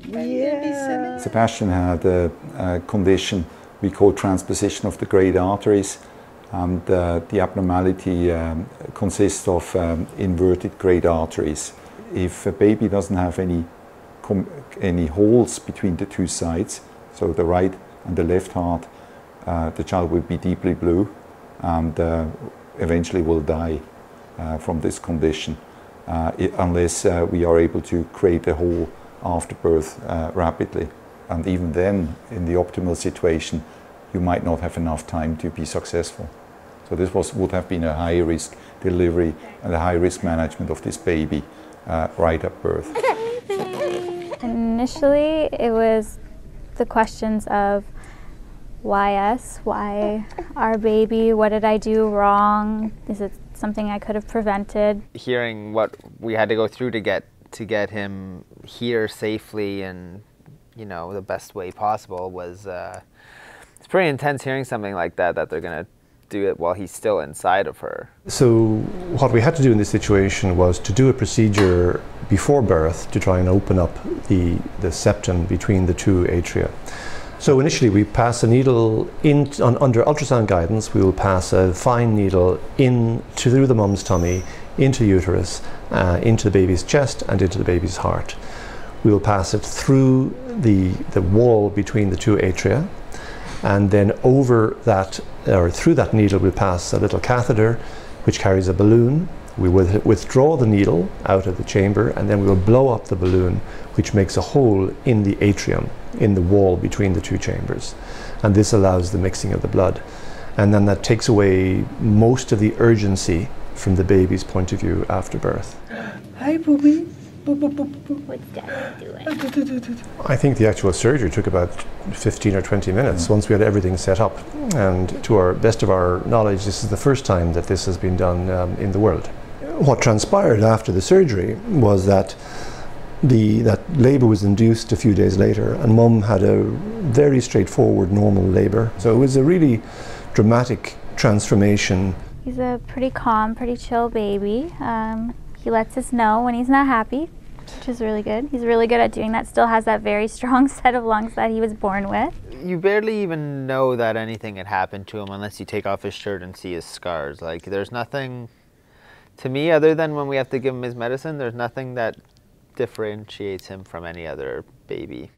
Yeah. Sebastian had a condition we call transposition of the great arteries, and the abnormality consists of inverted great arteries. If a baby doesn't have any holes between the two sides, so the right and the left heart, the child will be deeply blue and eventually will die from this condition unless we are able to create a hole after birth rapidly. And even then, in the optimal situation, you might not have enough time to be successful. So this would have been a high-risk delivery and a high-risk management of this baby right at birth. Initially, it was the questions of why us, why our baby, what did I do wrong, is it something I could have prevented? Hearing what we had to go through to get him here safely and, you know, the best way possible was, it's pretty intense hearing something like that they're gonna do it while he's still inside of her. So what we had to do in this situation was to do a procedure before birth to try and open up the septum between the two atria. So initially we pass a needle under ultrasound guidance. We will pass a fine needle through the mum's tummy, into uterus, into the baby's chest and into the baby's heart. We will pass it through the wall between the two atria, and then over that, or through that needle, we'll pass a little catheter which carries a balloon. We will withdraw the needle out of the chamber, and then we will blow up the balloon, which makes a hole in the atrium, in the wall between the two chambers. And this allows the mixing of the blood. And then that takes away most of the urgency from the baby's point of view after birth. Hi, Booby. What's Daddy doing? I think the actual surgery took about 15 or 20 minutes once we had everything set up. And to our best of our knowledge, this is the first time that this has been done in the world. What transpired after the surgery was that that labour was induced a few days later, and Mum had a very straightforward normal labour. So it was a really dramatic transformation. He's a pretty calm, pretty chill baby. He lets us know when he's not happy, which is really good. He's really good at doing that. Still has that very strong set of lungs that he was born with. You barely even know that anything had happened to him unless you take off his shirt and see his scars. Like, there's nothing, to me, other than when we have to give him his medicine, there's nothing that differentiates him from any other baby.